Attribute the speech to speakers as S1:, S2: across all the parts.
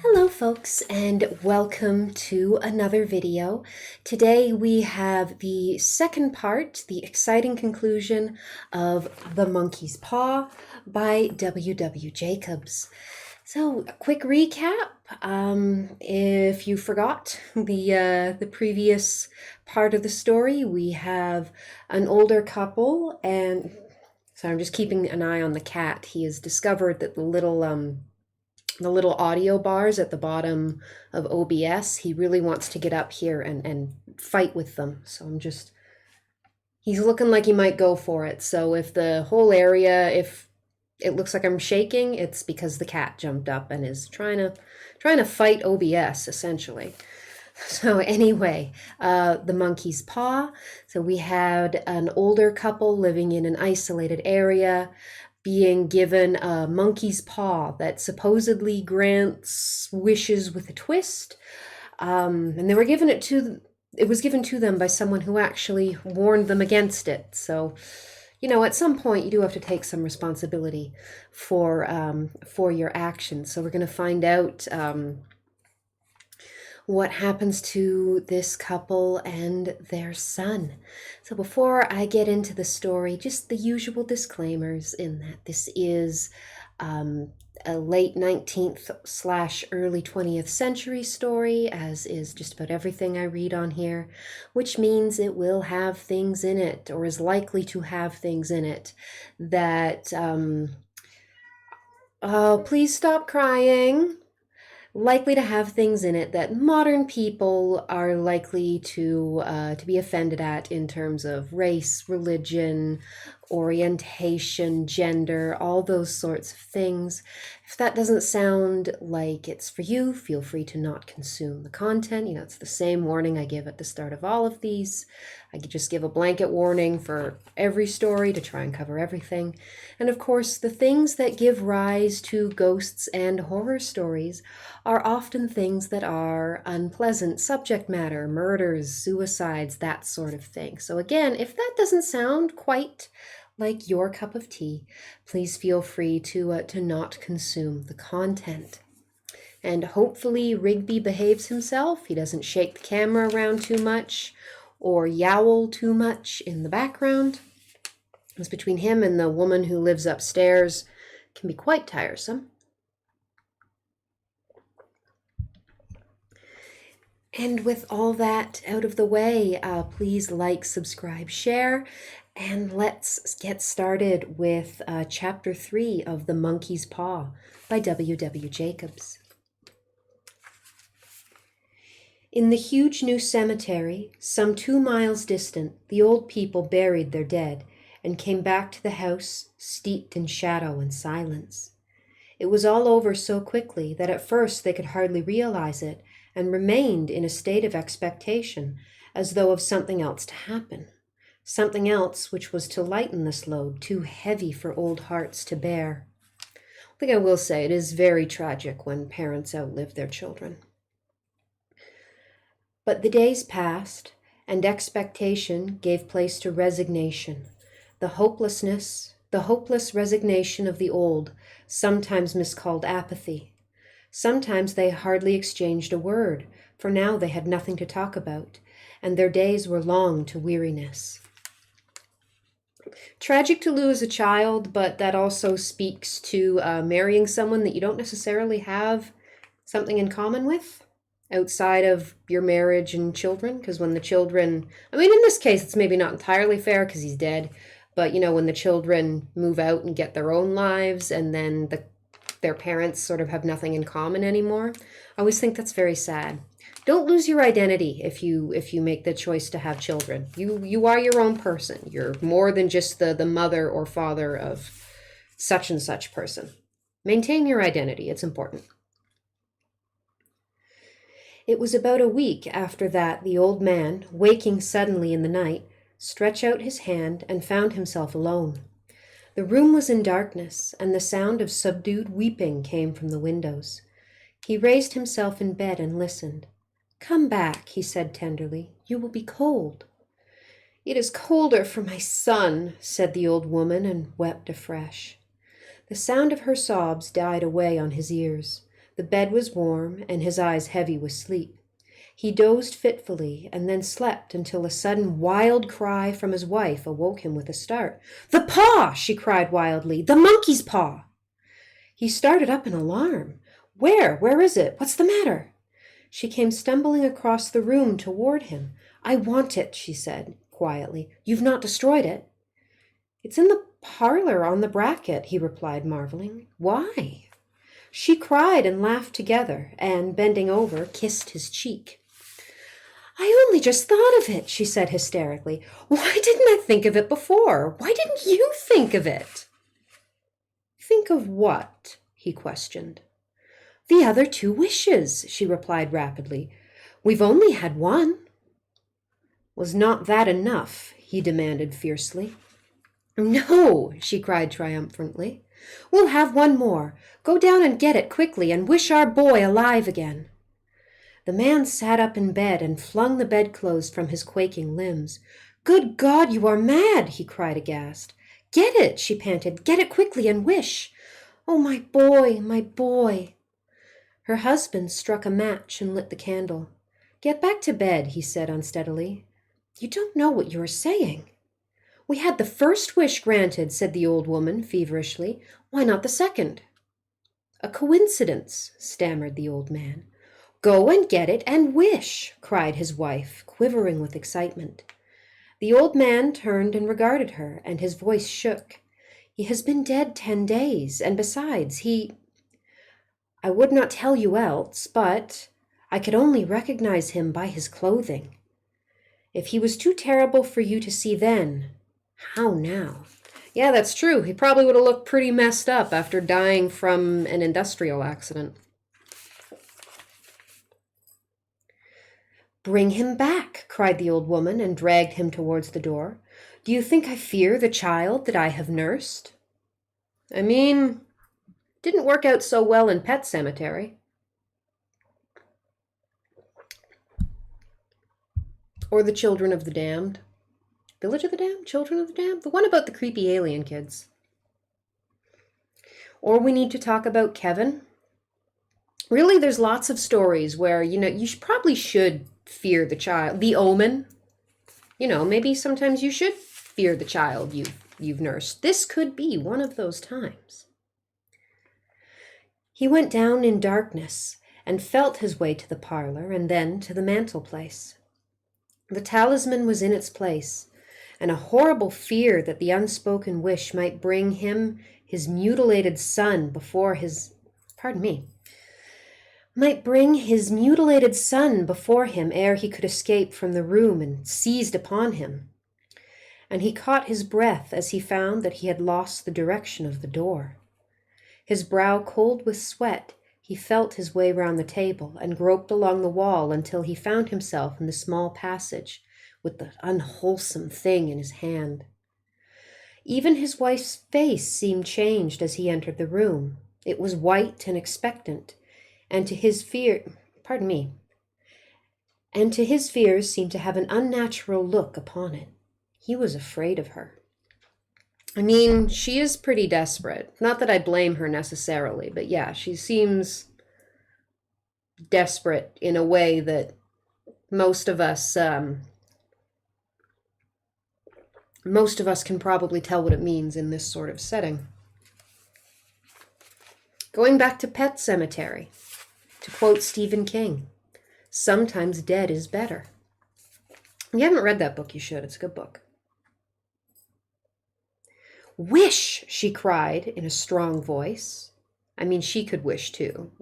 S1: Hello folks, and welcome to another video. Today we have the second part, the exciting conclusion of The Monkey's Paw by W.W. Jacobs. So, a quick recap. If you forgot the previous part of the story, we have an older couple, and so I'm just keeping an eye on the cat. He has discovered that the little audio bars at the bottom of OBS, he really wants to get up here and fight with them. So he's looking like he might go for it. So if the whole area, if it looks like I'm shaking, it's because the cat jumped up and is trying to fight OBS essentially. So anyway, the monkey's paw. So we had an older couple living in an isolated area being given a monkey's paw that supposedly grants wishes with a twist. And they were given it was given to them by someone who actually warned them against it. So, at some point you do have to take some responsibility for your actions. So we're going to find out what happens to this couple and their son. So before I get into the story, just the usual disclaimers in that this is a late 19th/early 20th century story, as is just about everything I read on here, which means it will have things in it, or is likely to have things in it that, oh, please stop crying, likely to have things in it that modern people are likely to be offended at in terms of race, religion, orientation, gender, all those sorts of things. If that doesn't sound like it's for you, feel free to not consume the content. It's the same warning I give at the start of all of these. I could just give a blanket warning for every story to try and cover everything. And of course, the things that give rise to ghosts and horror stories are often things that are unpleasant subject matter, murders, suicides, that sort of thing. So again, if that doesn't sound quite like your cup of tea, please feel free to not consume the content. And hopefully Rigby behaves himself. He doesn't shake the camera around too much or yowl too much in the background. Because between him and the woman who lives upstairs can be quite tiresome. And with all that out of the way, please like, subscribe, share, and let's get started with Chapter 3 of The Monkey's Paw by W.W. Jacobs. In the huge new cemetery, some 2 miles distant, the old people buried their dead and came back to the house steeped in shadow and silence. It was all over so quickly that at first they could hardly realize it, and remained in a state of expectation, as though of something else to happen. Something else which was to lighten this load, too heavy for old hearts to bear. I think I will say it is very tragic when parents outlive their children. But the days passed, and expectation gave place to resignation. The hopeless resignation of the old, sometimes miscalled apathy. Sometimes they hardly exchanged a word, for now they had nothing to talk about, and their days were long to weariness. Tragic to lose a child, but that also speaks to marrying someone that you don't necessarily have something in common with outside of your marriage and children. Because when the children, in this case, it's maybe not entirely fair because he's dead, but when the children move out and get their own lives, and then their parents sort of have nothing in common anymore. I always think that's very sad. Don't lose your identity if you make the choice to have children. You are your own person. You're more than just the mother or father of such and such person. Maintain your identity. It's important. It was about a week after that the old man, waking suddenly in the night, stretched out his hand and found himself alone. The room was in darkness, and the sound of subdued weeping came from the windows. He raised himself in bed and listened. "Come back," he said tenderly. "You will be cold." "It is colder for my son," said the old woman, and wept afresh. The sound of her sobs died away on his ears. The bed was warm, and his eyes heavy with sleep. He dozed fitfully, and then slept until a sudden wild cry from his wife awoke him with a start. "The paw!" she cried wildly. "The monkey's paw!" He started up in alarm. "Where? Where is it? What's the matter?" She came stumbling across the room toward him. "I want it," she said quietly. "You've not destroyed it?" "It's in the parlor on the bracket," he replied, marveling. "Why?" She cried and laughed together, and, bending over, kissed his cheek. "I only just thought of it," she said hysterically. "Why didn't I think of it before? Why didn't you think of it?" "Think of what?" he questioned. "The other 2 wishes," she replied rapidly. "We've only had one." "Was not that enough?" he demanded fiercely. "No," she cried triumphantly. "We'll have one more. Go down and get it quickly and wish our boy alive again." The man sat up in bed and flung the bedclothes from his quaking limbs. "Good God, you are mad!" he cried aghast. "Get it," she panted. "Get it quickly and wish. Oh, my boy, my boy." Her husband struck a match and lit the candle. "Get back to bed," he said unsteadily. "You don't know what you are saying." "We had the first wish granted," said the old woman feverishly. "Why not the second?" "A coincidence," stammered the old man. "Go and get it and wish," cried his wife, quivering with excitement. The old man turned and regarded her, and his voice shook. "He has been dead 10 days, and besides, I would not tell you else, but I could only recognize him by his clothing. If he was too terrible for you to see then, how now?" Yeah, that's true. He probably would have looked pretty messed up after dying from an industrial accident. "Bring him back," cried the old woman, and dragged him towards the door. "Do you think I fear the child that I have nursed?" I mean, didn't work out so well in Pet Sematary. Or The Children of the Damned. Village of the Damned? Children of the Damned? The one about the creepy alien kids. Or we need to talk about Kevin. Really, there's lots of stories where, you probably should fear the child. The Omen. Maybe sometimes you should fear the child you've nursed. This could be one of those times. He went down in darkness and felt his way to the parlor and then to the mantelpiece. The talisman was in its place, and a horrible fear that the unspoken wish might bring him his mutilated son before his... might bring his mutilated son before him ere he could escape from the room and seized upon him. And he caught his breath as he found that he had lost the direction of the door. His brow cold with sweat, he felt his way round the table and groped along the wall until he found himself in the small passage with the unwholesome thing in his hand. Even his wife's face seemed changed as he entered the room. It was white and expectant, and to his fears seemed to have an unnatural look upon it. He was afraid of her. I mean, she is pretty desperate. Not that I blame her necessarily, but yeah, she seems desperate in a way that most of us can probably tell what it means in this sort of setting. Going back to Pet Sematary, to quote Stephen King, "Sometimes dead is better." If you haven't read that book, you should. It's a good book. "Wish," she cried in a strong voice. I mean, she could wish too,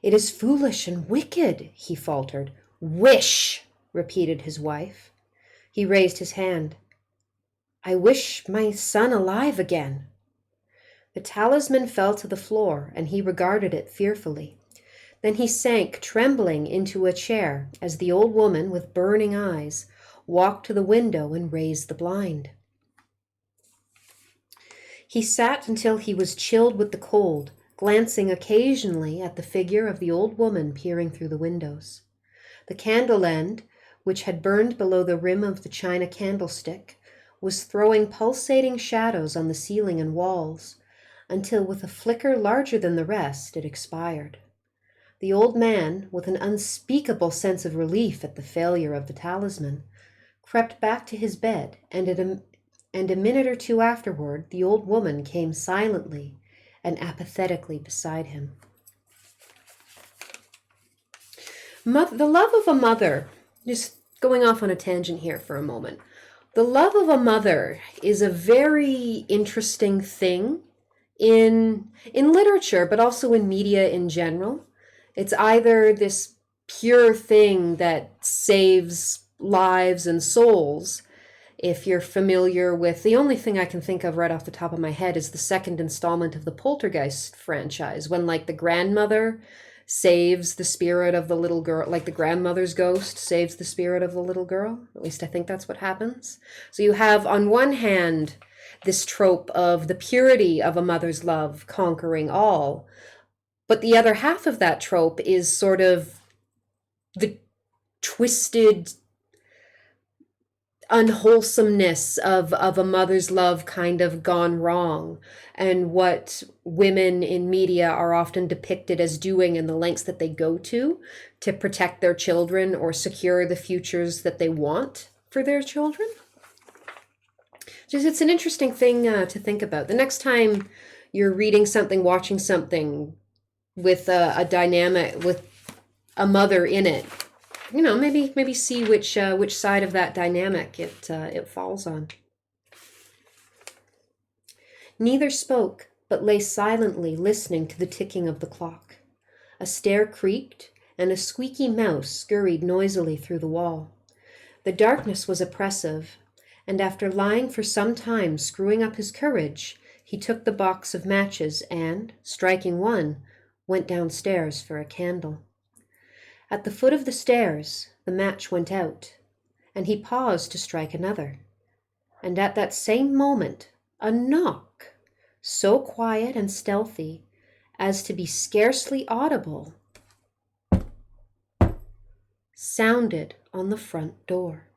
S1: "It is foolish and wicked," he faltered. "Wish," repeated his wife. He raised his hand. "I wish my son alive again." The talisman fell to the floor, and he regarded it fearfully. Then he sank trembling into a chair as the old woman, with burning eyes, walked to the window and raised the blind. He sat until he was chilled with the cold, glancing occasionally at the figure of the old woman peering through the windows. The candle end, which had burned below the rim of the china candlestick, was throwing pulsating shadows on the ceiling and walls, until with a flicker larger than the rest, it expired. The old man, with an unspeakable sense of relief at the failure of the talisman, crept back to his bed, and a minute or two afterward, the old woman came silently and apathetically beside him. The love of a mother, just going off on a tangent here for a moment, the love of a mother is a very interesting thing in literature, but also in media in general. It's either this pure thing that saves lives and souls. If you're familiar with, the only thing I can think of right off the top of my head is the second installment of the Poltergeist franchise, when like the grandmother saves the spirit of the little girl, like the grandmother's ghost saves the spirit of the little girl. At least I think that's what happens. So you have on one hand this trope of the purity of a mother's love conquering all, but the other half of that trope is sort of the twisted unwholesomeness of a mother's love kind of gone wrong, and what women in media are often depicted as doing and the lengths that they go to protect their children or secure the futures that they want for their children. Just, it's an interesting thing to think about. The next time you're reading something, watching something with a dynamic with a mother in it, you know, maybe see which side of that dynamic it falls on. Neither spoke, but lay silently listening to the ticking of the clock. A stair creaked, and a squeaky mouse scurried noisily through the wall. The darkness was oppressive, and after lying for some time screwing up his courage, he took the box of matches and, striking one, went downstairs for a candle. At the foot of the stairs, the match went out, and he paused to strike another. And at that same moment, a knock, so quiet and stealthy as to be scarcely audible, sounded on the front door.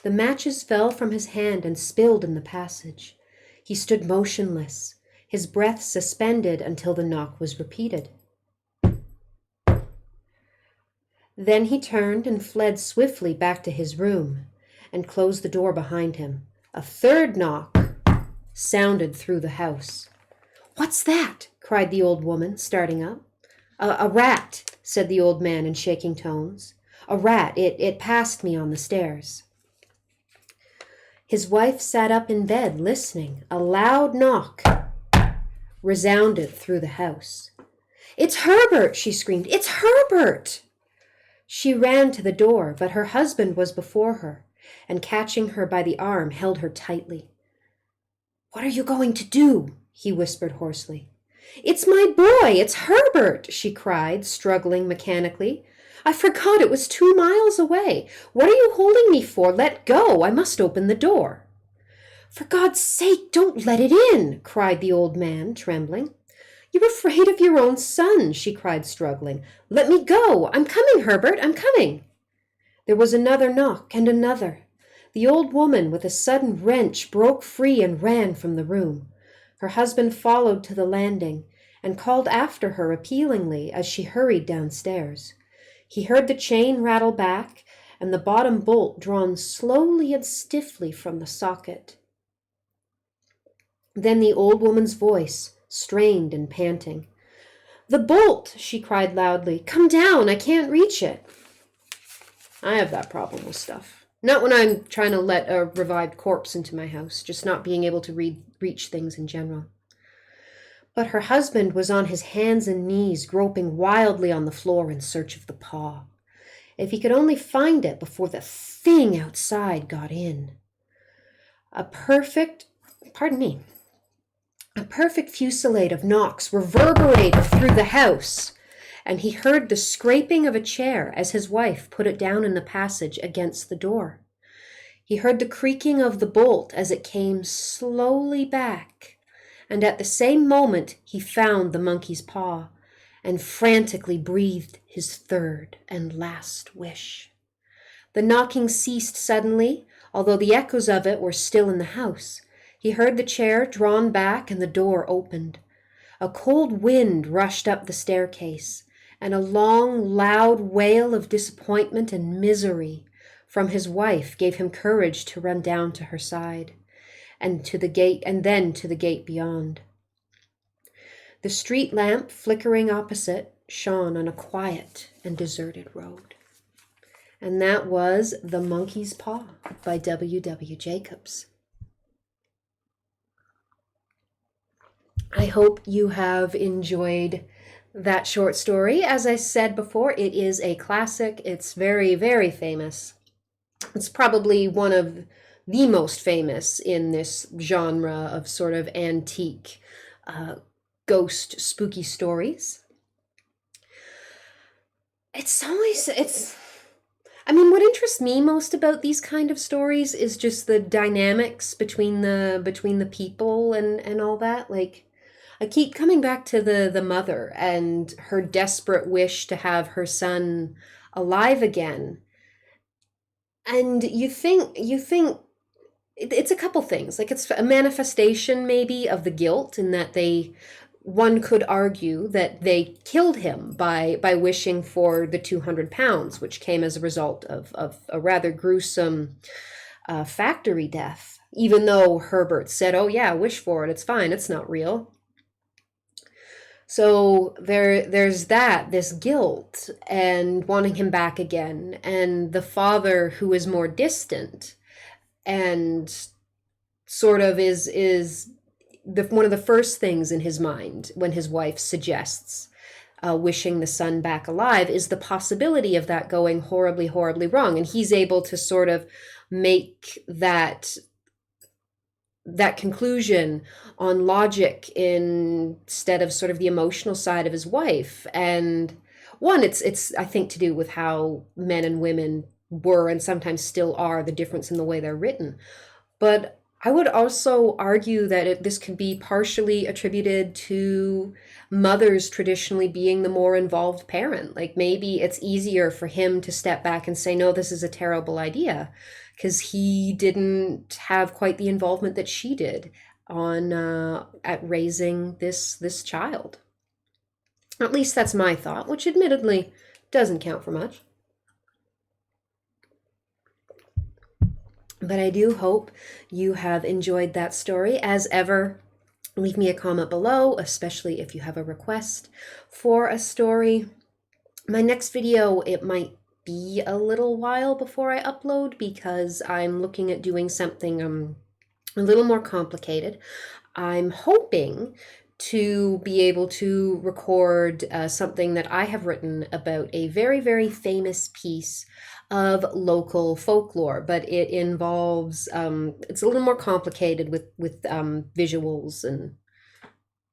S1: The matches fell from his hand and spilled in the passage. He stood motionless, his breath suspended until the knock was repeated. Then he turned and fled swiftly back to his room and closed the door behind him. A third knock sounded through the house. "What's that?" cried the old woman, starting up. A rat," said the old man in shaking tones. "A rat. It passed me on the stairs." His wife sat up in bed, listening. A loud knock resounded through the house. "It's Herbert!" she screamed. "It's Herbert!" She ran to the door, but her husband was before her, and catching her by the arm, held her tightly. "What are you going to do?" he whispered hoarsely. "It's my boy! It's Herbert!" she cried, struggling mechanically. "I forgot it was 2 miles away. What are you holding me for? Let go! I must open the door." "For God's sake, don't let it in!" cried the old man, trembling. "You're afraid of your own son," she cried, struggling. "Let me go! I'm coming, Herbert, I'm coming!" There was another knock and another. The old woman, with a sudden wrench, broke free and ran from the room. Her husband followed to the landing and called after her appealingly as she hurried downstairs. He heard the chain rattle back and the bottom bolt drawn slowly and stiffly from the socket. Then the old woman's voice, strained and panting. "The bolt!" she cried loudly. "Come down, I can't reach it." I have that problem with stuff. Not when I'm trying to let a revived corpse into my house, just not being able to reach things in general. But her husband was on his hands and knees, groping wildly on the floor in search of the paw. If he could only find it before the thing outside got in. A perfect fusillade of knocks reverberated through the house, and he heard the scraping of a chair as his wife put it down in the passage against the door. He heard the creaking of the bolt as it came slowly back, and at the same moment he found the monkey's paw and frantically breathed his third and last wish. The knocking ceased suddenly, although the echoes of it were still in the house. He heard the chair drawn back and the door opened. A cold wind rushed up the staircase, and a long, loud wail of disappointment and misery from his wife gave him courage to run down to her side, and to the gate, and then to the gate beyond. The street lamp flickering opposite shone on a quiet and deserted road. And that was The Monkey's Paw by W.W. Jacobs. I hope you have enjoyed that short story. As I said before, it is a classic. It's very, very famous. It's probably one of the most famous in this genre of sort of antique ghost spooky stories. What interests me most about these kind of stories is just the dynamics between the people and all that. Like, I keep coming back to the mother and her desperate wish to have her son alive again. And you think it's a couple things. Like, it's a manifestation maybe of the guilt, in that one could argue that they killed him by wishing for the 200 pounds, which came as a result of a rather gruesome factory death, even though Herbert said, oh yeah, wish for it, it's fine, it's not real. So there's this guilt and wanting him back again, and the father who is more distant and sort of is one of the first things in his mind when his wife suggests wishing the son back alive is the possibility of that going horribly, horribly wrong. And he's able to sort of make that conclusion on logic instead of sort of the emotional side of his wife. And one, it's I think to do with how men and women were and sometimes still are, the difference in the way they're written. But I would also argue that this could be partially attributed to mothers traditionally being the more involved parent. Like, maybe it's easier for him to step back and say, no, this is a terrible idea, because he didn't have quite the involvement that she did at raising this child. At least that's my thought, which admittedly doesn't count for much. But I do hope you have enjoyed that story. As ever, leave me a comment below, especially if you have a request for a story. My next video, it might be a little while before I upload, because I'm looking at doing something a little more complicated. I'm hoping to be able to record something that I have written about a very, very famous piece of local folklore, but it involves, it's a little more complicated with visuals, and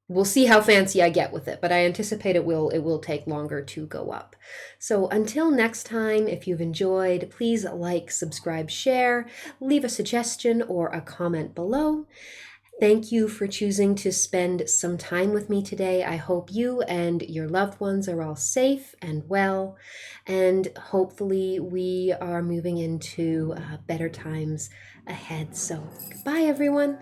S1: we'll see how fancy I get with it, but I anticipate it will take longer to go up. So until next time, if you've enjoyed, please like, subscribe, share, leave a suggestion or a comment below. Thank you for choosing to spend some time with me today. I hope you and your loved ones are all safe and well, and hopefully we are moving into better times ahead. So goodbye, everyone.